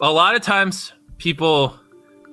A lot of times people,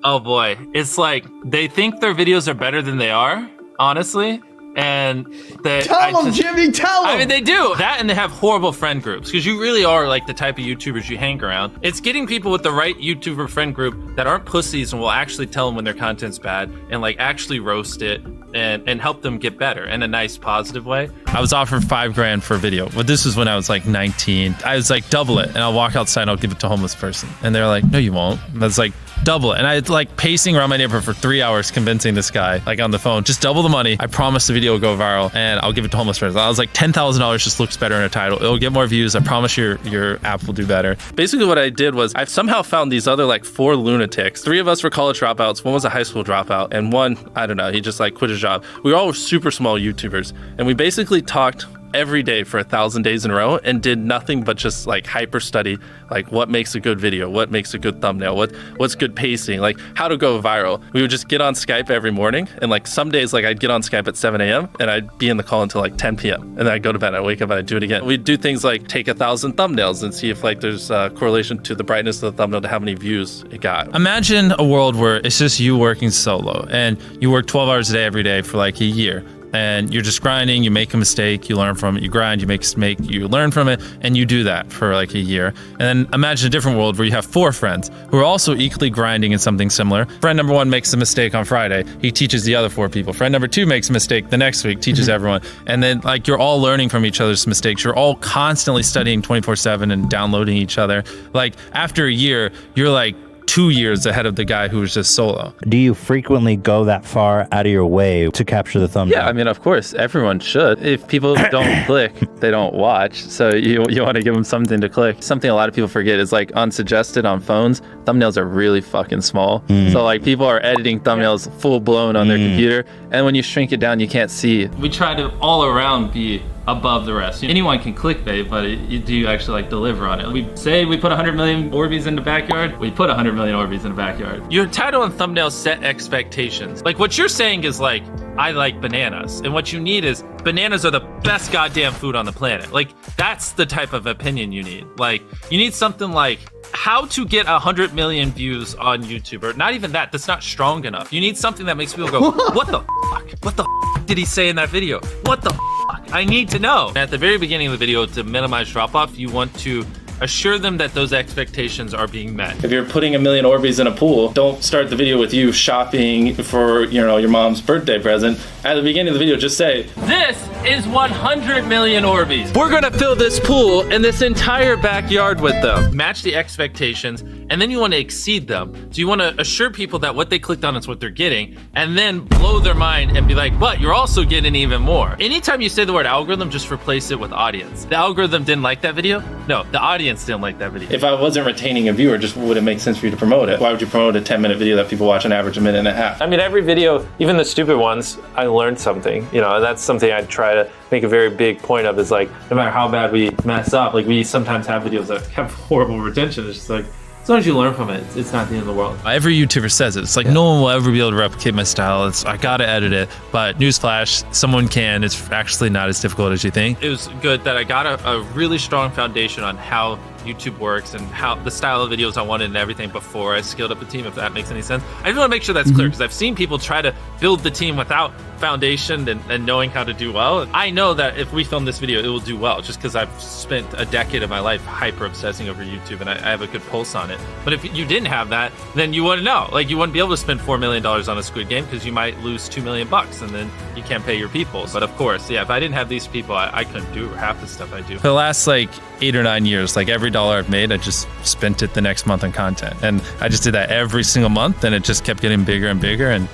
oh boy, it's like they think their videos are better than they are, honestly. And tell them, Jimmy, tell them. I mean, they do that, and they have horrible friend groups because you really are like the type of YouTubers you hang around. It's getting people with the right YouTuber friend group that aren't pussies and will actually tell them when their content's bad and like actually roast it and help them get better in a nice, positive way. I was offered $5,000 for a video, but this was when I was like 19. I was like, double it, and I'll walk outside and I'll give it to a homeless person. And they're like, no, you won't. And I was like, double it. And I was like pacing around my neighborhood for 3 hours convincing this guy, like on the phone, just double the money. I promise the video will go viral and I'll give it to homeless person. I was like, $10,000 just looks better in a title. It'll get more views. I promise your app will do better. Basically what I did was I've somehow found these other like 4 lunatics. 3 of us were college dropouts. 1 was a high school dropout. And 1, I don't know, he just like quit his job. We all were super small YouTubers. And we basically talked every day for 1,000 days in a row and did nothing but just like hyper study like what makes a good video, what makes a good thumbnail, what's good pacing, like how to go viral. We would just get on Skype every morning, and like some days like I'd get on Skype at 7 a.m. and I'd be in the call until like 10 p.m. and then I'd go to bed, I'd wake up and I'd do it again. We'd do things like take 1,000 thumbnails and see if like there's a correlation to the brightness of the thumbnail to how many views it got. Imagine a world where it's just you working solo and you work 12 hours a day every day for like a year. And you're just grinding, you make a mistake, you learn from it, you grind, you make a mistake, you learn from it, and you do that for like a year. And then imagine a different world where you have 4 friends who are also equally grinding in something similar. Friend number 1 makes a mistake on Friday, he teaches the other 4 people. Friend number 2 makes a mistake the next week, teaches everyone. And then like you're all learning from each other's mistakes. You're all constantly studying 24/7 and downloading each other. Like after a year, you're like 2 years ahead of the guy who was just solo. Do you frequently go that far out of your way to capture the thumbnail? Yeah, I mean, of course, everyone should. If people don't click, they don't watch. So you want to give them something to click. Something a lot of people forget is like unsuggested on phones, thumbnails are really fucking small. So like people are editing thumbnails full blown on their computer. And when you shrink it down, you can't see. We try to all around be above the rest. Anyone can clickbait, but do you actually like deliver on it? We say we put 100 million Orbeez in the backyard, we put 100 million Orbeez in the backyard. Your title and thumbnail set expectations. Like what you're saying is like, I like bananas. And what you need is bananas are the best goddamn food on the planet. Like that's the type of opinion you need. Like you need something like how to get 100 million views on YouTube, or not even that, that's not strong enough. You need something that makes people go, what the fuck? What the fuck did he say in that video? What the fuck? I need to know. At the very beginning of the video, to minimize drop off, you want to assure them that those expectations are being met. If you're putting 1 million Orbeez in a pool, don't start the video with you shopping for, you know, your mom's birthday present. At the beginning of the video, just say, this is 100 million Orbeez. We're gonna fill this pool and this entire backyard with them. Match the expectations, and then you want to exceed them. So you want to assure people that what they clicked on is what they're getting, and then blow their mind and be like, but you're also getting even more. Anytime you say the word algorithm, just replace it with audience. The algorithm didn't like that video? No, the audience didn't like that video. If I wasn't retaining a viewer, just wouldn't make sense for you to promote it. Why would you promote a 10-minute video that people watch on average a minute and a half? I mean, every video, even the stupid ones, I learned something, you know, and that's something I try to make a very big point of, is like, no matter how bad we mess up, like we sometimes have videos that have horrible retention. It's just like, as long as you learn from it, it's not the end of the world. Every YouTuber says it. It's like, no one will ever be able to replicate my style. I gotta edit it. But newsflash, someone can. It's actually not as difficult as you think. It was good that I got a really strong foundation on how YouTube works and how the style of videos I wanted and everything before I scaled up the team, if that makes any sense. I just want to make sure that's clear, because I've seen people try to build the team without foundation and knowing how to do well. I know that if we film this video, it will do well, just because I've spent a decade of my life hyper obsessing over YouTube and I have a good pulse on it. But if you didn't have that, then you wouldn't know. Like, you wouldn't be able to spend $4 million on a Squid Game, because you might lose $2 million and then you can't pay your people. But of course, yeah, if I didn't have these people, I couldn't do half the stuff I do. For the last like 8 or 9 years, like every dollar I've made, I just spent it the next month on content. And I just did that every single month, and it just kept getting bigger and bigger, and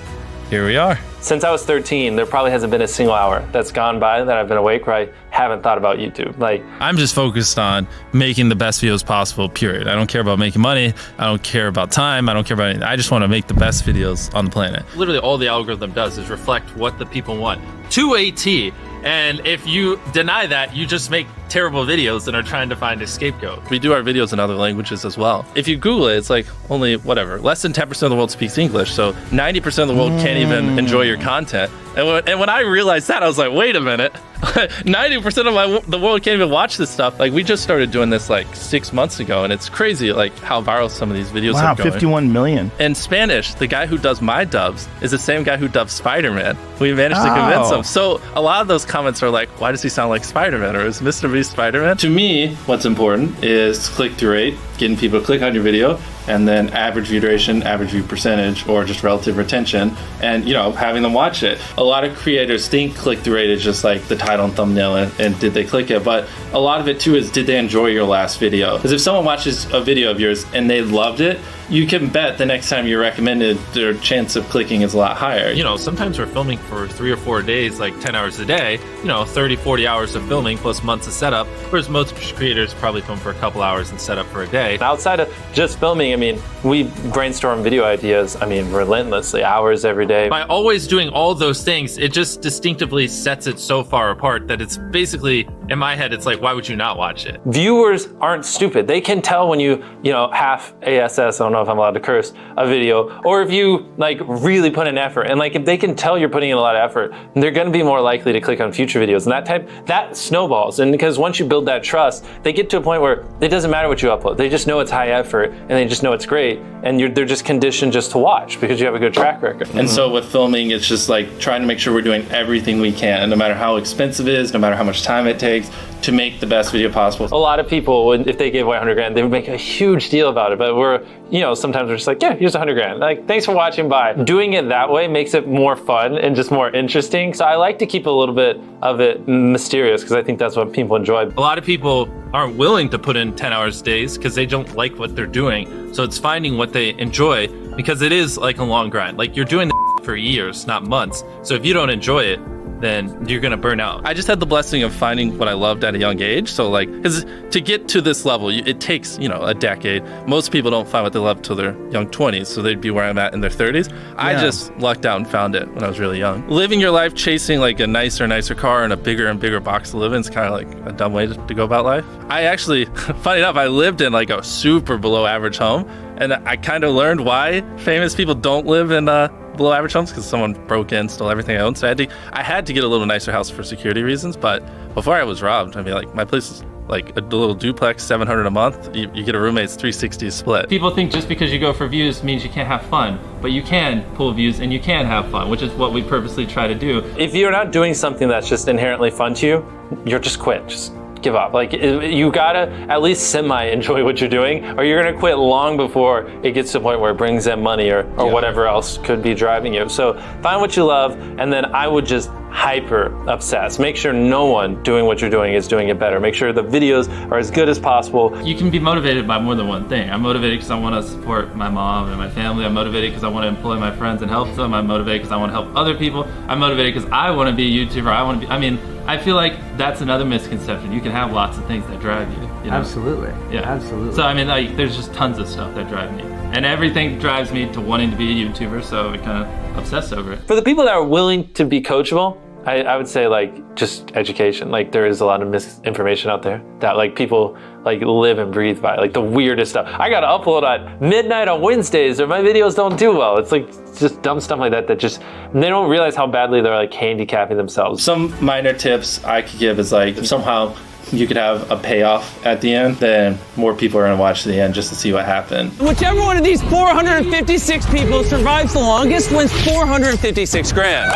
here we are. Since I was 13, there probably hasn't been a single hour that's gone by that I've been awake where I haven't thought about YouTube. Like, I'm just focused on making the best videos possible, period. I don't care about making money. I don't care about time. I don't care about anything. I just want to make the best videos on the planet. Literally all the algorithm does is reflect what the people want to a T. And if you deny that, you just make terrible videos and are trying to find a scapegoat. We do our videos in other languages as well. If you Google it, it's like only whatever, less than 10% of the world speaks English. So 90% of the world can't even enjoy your content. And when I realized that, I was like, wait a minute. 90% of the world can't even watch this stuff. Like, we just started doing this like 6 months ago, and it's crazy like how viral some of these videos are going. 51 million. In Spanish, the guy who does my dubs is the same guy who dubbed Spider-Man. We managed to convince him. So a lot of those comments are like, why does he sound like Spider-Man? Or is Mr. Beast Spider-Man? To me, what's important is click-through rate, getting people to click on your video, and then average view duration, average view percentage, or just relative retention, and, you know, having them watch it. A lot of creators think click-through rate is just like the title and thumbnail and did they click it, but a lot of it too is, did they enjoy your last video? Because if someone watches a video of yours and they loved it, you can bet the next time you're recommended, their chance of clicking is a lot higher. You know, sometimes we're filming for 3 or 4 days, like 10 hours a day, you know, 30, 40 hours of filming plus months of setup, whereas most creators probably film for a couple hours and set up for a day. Outside of just filming, I mean, we brainstorm video ideas, I mean, relentlessly, hours every day. By always doing all those things, it just distinctively sets it so far apart that it's basically, in my head, it's like, why would you not watch it? Viewers aren't stupid. They can tell when you know, half ASS, I don't know if I'm allowed to curse, a video, or if you like really put in effort. And like, if they can tell you're putting in a lot of effort, they're gonna be more likely to click on future videos. And that snowballs. And because once you build that trust, they get to a point where it doesn't matter what you upload. They just know it's high effort and they just know it's great. And they're just conditioned just to watch because you have a good track record. And so with filming, it's just like trying to make sure we're doing everything we can, no matter how expensive it is, no matter how much time it takes, to make the best video possible. A lot of people, if they gave away 100 grand, they would make a huge deal about it. But we're, you know, sometimes we're just like, yeah, here's 100 grand. Like, thanks for watching, bye. Doing it that way makes it more fun and just more interesting. So I like to keep a little bit of it mysterious because I think that's what people enjoy. A lot of people aren't willing to put in 10 hours days because they don't like what they're doing. So it's finding what they enjoy, because it is like a long grind. Like, you're doing the for years, not months. So if you don't enjoy it, then you're gonna burn out. I just had the blessing of finding what I loved at a young age. So like, because to get to this level, it takes, you know, a decade. Most people don't find what they love till their young 20s, so they'd be where I'm at in their 30s. Yeah. I just lucked out and found it when I was really young. Living your life chasing like a nicer car and a bigger and bigger box to live in is kind of like a dumb way to go about life. I actually, funny enough, I lived in like a super below average home, and I kind of learned why famous people don't live in below average homes, because someone broke in, stole everything I owned. So I had to get a little nicer house for security reasons. But before I was robbed, I mean, like, my place is like a little duplex, $700 a month. You get a roommate's $360 split. People think just because you go for views means you can't have fun, but you can pull views and you can have fun, which is what we purposely try to do. If you're not doing something that's just inherently fun to you, you're just quit. Just give up. Like, you gotta at least semi-enjoy what you're doing, or you're gonna quit long before it gets to the point where it brings in money or whatever else could be driving you. So find what you love, and then I would just hyper obsess. Make sure no one doing what you're doing is doing it better. Make sure the videos are as good as possible. You can be motivated by more than one thing. I'm motivated because I want to support my mom and my family. I'm motivated because I want to employ my friends and help them. I'm motivated because I want to help other people. I'm motivated because I want to be a YouTuber. I mean, I feel like that's another misconception. You can have lots of things that drive you. You know? Absolutely. Yeah. Absolutely. So I mean, like, there's just tons of stuff that drive me. And everything drives me to wanting to be a YouTuber, so I kind of obsess over it. For the people that are willing to be coachable, I would say, like, just education. Like, there is a lot of misinformation out there that, like, people like live and breathe by, like the weirdest stuff. I gotta upload at midnight on Wednesdays or my videos don't do well. It's like just dumb stuff like that just, they don't realize how badly they're like handicapping themselves. Some minor tips I could give is like, if somehow you could have a payoff at the end, then more people are gonna watch to the end just to see what happened. Whichever one of these 456 people survives the longest wins 456 grand.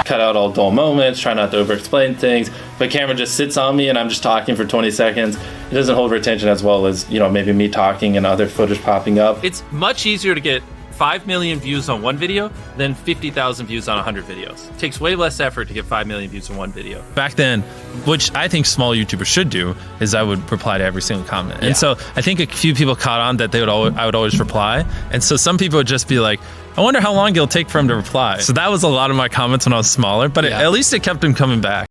Cut out all dull moments, try not to over-explain things. If a camera just sits on me and I'm just talking for 20 seconds, it doesn't hold retention as well as, you know, maybe me talking and other footage popping up. It's much easier to get 5 million views on one video than 50,000 views on 100 videos. It takes way less effort to get 5 million views on one video. Back then, which I think small YouTubers should do, is I would reply to every single comment. And so I think a few people caught on that I would always reply. And so some people would just be like, I wonder how long it'll take for him to reply. So that was a lot of my comments when I was smaller, but at least it kept him coming back.